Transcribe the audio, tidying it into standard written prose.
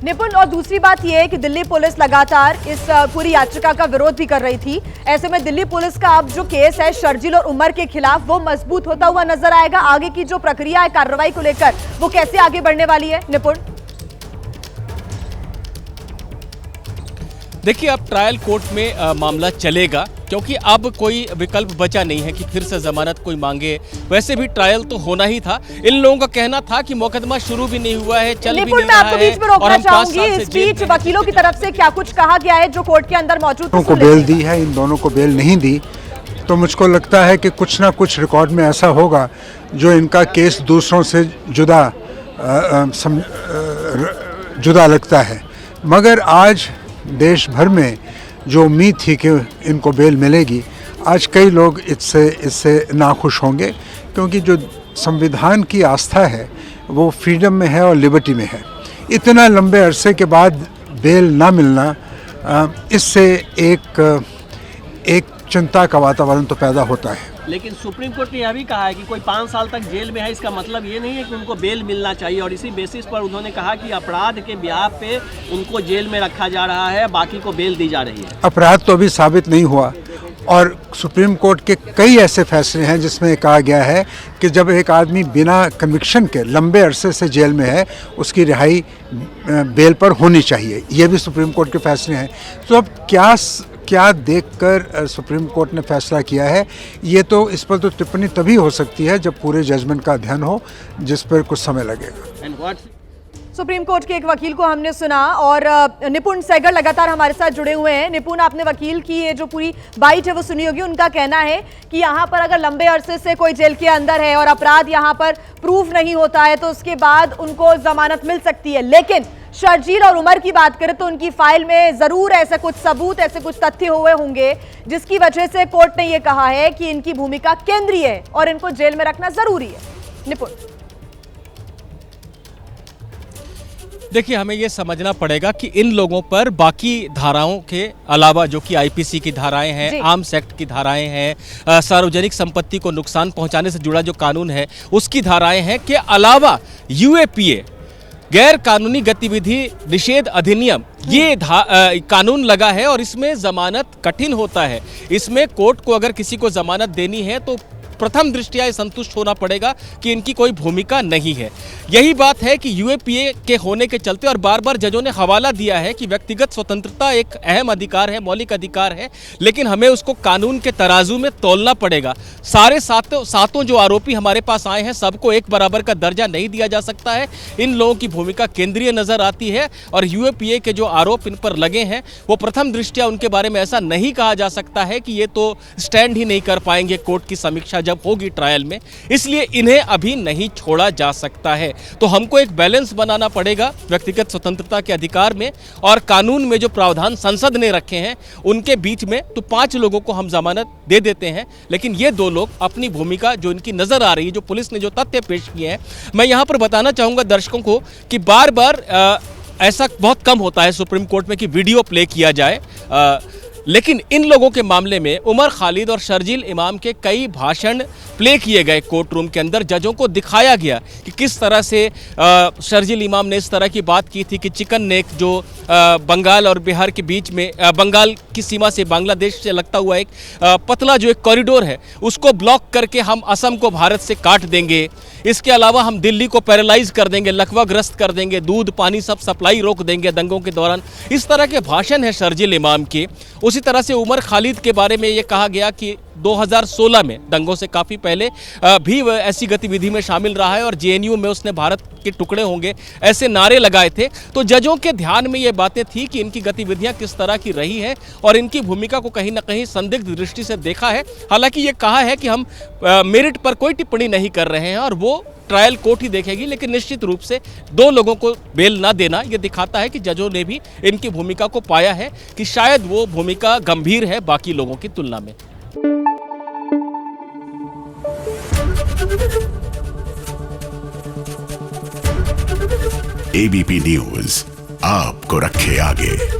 निपुण, और दूसरी बात यह है कि दिल्ली पुलिस लगातार इस पूरी याचिका का विरोध भी कर रही थी। ऐसे में दिल्ली पुलिस का अब जो केस है शर्जील और उमर के खिलाफ, वो मजबूत होता हुआ नजर आएगा। आगे की जो प्रक्रिया है कार्रवाई को लेकर, वो कैसे आगे बढ़ने वाली है निपुण? देखिए, अब ट्रायल कोर्ट में मामला चलेगा, क्योंकि अब कोई विकल्प बचा नहीं है कि फिर से जमानत कोई मांगे। वैसे भी ट्रायल तो होना ही था। इन लोगों का कहना था कि मुकदमा शुरू भी नहीं हुआ है, चल भी नहीं रहा है। आपको बीच में रोकना चाहूंगी। इस बीच वकीलों की तरफ से क्या कुछ कहा गया है जो कोर्ट के अंदर मौजूद? को बेल दी है, इन दोनों को बेल नहीं दी, तो मुझको लगता है कि कुछ ना कुछ रिकॉर्ड में ऐसा होगा जो इनका केस दूसरों से जुदा लगता है। मगर आज देश भर में जो उम्मीद थी कि इनको बेल मिलेगी, आज कई लोग इससे नाखुश होंगे, क्योंकि जो संविधान की आस्था है वो फ्रीडम में है और लिबर्टी में है। इतना लंबे अरसे के बाद बेल ना मिलना, इससे एक चिंता का वातावरण तो पैदा होता है। लेकिन सुप्रीम कोर्ट ने यह भी कहा है कि कोई 5 साल तक जेल में है, इसका मतलब ये नहीं है कि उनको बेल मिलना चाहिए, और इसी बेसिस पर उन्होंने कहा कि अपराध के ब्याह पे उनको जेल में रखा जा रहा है, बाकी को बेल दी जा रही है। अपराध तो अभी साबित नहीं हुआ, और सुप्रीम कोर्ट के कई ऐसे फैसले हैं जिसमें कहा गया है कि जब एक आदमी बिना कन्विक्शन के लंबे अरसे से जेल में है, उसकी रिहाई बेल पर होनी चाहिए। ये भी सुप्रीम कोर्ट के फैसले हैं। तो अब क्या देखकर सुप्रीम कोर्ट ने फैसला किया है, ये तो इस पर तो टिप्पणी तभी हो सकती है जब पूरे जजमेंट का अध्ययन हो, जिस पर कुछ समय लगेगा। सुप्रीम कोर्ट के एक वकील को हमने सुना, और निपुण सहगल लगातार हमारे साथ जुड़े हुए हैं। निपुण, आपने वकील की ये जो पूरी बाइट है वो सुनी होगी। उनका कहना है कि यहाँ पर अगर लंबे अरसे से कोई जेल के अंदर है और अपराध यहाँ पर प्रूफ नहीं होता है, तो उसके बाद उनको जमानत मिल सकती है। लेकिन शर्जील और उमर की बात करें तो उनकी फाइल में जरूर ऐसे कुछ सबूत, ऐसे कुछ तथ्य हुए होंगे जिसकी वजह से कोर्ट ने यह कहा है कि इनकी भूमिका केंद्रीय है और इनको जेल में रखना जरूरी है। निपुण, देखिए, हमें ये समझना पड़ेगा कि इन लोगों पर बाकी धाराओं के अलावा, जो कि आईपीसी की धाराएं हैं, आर्म्स एक्ट की धाराएं हैं, सार्वजनिक संपत्ति को नुकसान पहुंचाने से जुड़ा जो कानून है उसकी धाराएं हैं, के अलावा यूएपीए गैर कानूनी गतिविधि निषेध अधिनियम, ये कानून लगा है, और इसमें जमानत कठिन होता है। इसमें कोर्ट को अगर किसी को जमानत देनी है तो प्रथम दृष्टया संतुष्ट होना पड़ेगा कि इनकी कोई भूमिका नहीं है। यही बात है कि यूएपीए के होने के चलते, और बार बार जजों ने हवाला दिया है कि व्यक्तिगत स्वतंत्रता एक अहम अधिकार है, मौलिक अधिकार है, लेकिन हमें उसको कानून के तराजू में तोलना पड़ेगा। सारे सातों जो आरोपी हमारे पास आए हैं, सबको एक बराबर का दर्जा नहीं दिया जा सकता है। इन लोगों की भूमिका केंद्रीय नजर आती है, और यूएपीए के जो आरोप इन पर लगे हैं वो प्रथम दृष्टया उनके बारे में ऐसा नहीं कहा जा सकता है कि ये तो स्टैंड ही नहीं कर पाएंगे कोर्ट की समीक्षा जब होगी ट्रायल में, इसलिए इन्हें अभी नहीं छोड़ा जा सकता है। तो हमको एक बैलेंस बनाना पड़ेगा व्यक्तिगत स्वतंत्रता के अधिकार में और कानून में जो प्रावधान संसद ने रखे हैं उनके बीच में। तो 5 लोगों को हम जमानत दे देते हैं, लेकिन ये 2 लोग अपनी भूमिका जो इनकी नजर आ रही है, जो पुलिस ने जो तथ्य पेश किए हैं, मैं यहां पर बताना चाहूंगा दर्शकों को कि बार बार ऐसा बहुत कम होता है सुप्रीम कोर्ट में कि वीडियो प्ले किया जाए, लेकिन इन लोगों के मामले में उमर खालिद और शर्जील इमाम के कई भाषण प्ले किए गए कोर्ट रूम के अंदर। जजों को दिखाया गया कि किस तरह से शर्जील इमाम ने इस तरह की बात की थी कि चिकन नेक, जो बंगाल और बिहार के बीच में, बंगाल की सीमा से बांग्लादेश से लगता हुआ एक पतला जो एक कॉरिडोर है, उसको ब्लॉक करके हम असम को भारत से काट देंगे। इसके अलावा हम दिल्ली को पैरालाइज कर देंगे, लकवाग्रस्त कर देंगे, दूध पानी सब सप्लाई रोक देंगे दंगों के दौरान। इस तरह के भाषण है शर्जील इमाम के। उसी तरह से उमर खालिद के बारे में ये कहा गया कि 2016 में, दंगों से काफ़ी पहले भी वह ऐसी गतिविधि में शामिल रहा है और जेएनयू में उसने भारत के टुकड़े होंगे ऐसे नारे लगाए थे। तो जजों के ध्यान में ये बातें थी कि इनकी गतिविधियां किस तरह की रही है और इनकी भूमिका को कहीं ना कहीं संदिग्ध दृष्टि से देखा है। हालांकि ये कहा है कि हम मेरिट पर कोई टिप्पणी नहीं कर रहे हैं और वो ट्रायल कोर्ट ही देखेगी, लेकिन निश्चित रूप से 2 लोगों को बेल ना देना ये दिखाता है कि जजों ने भी इनकी भूमिका को पाया है कि शायद वो भूमिका गंभीर है बाकी लोगों की तुलना में। एबीपी न्यूज आपको रखे आगे।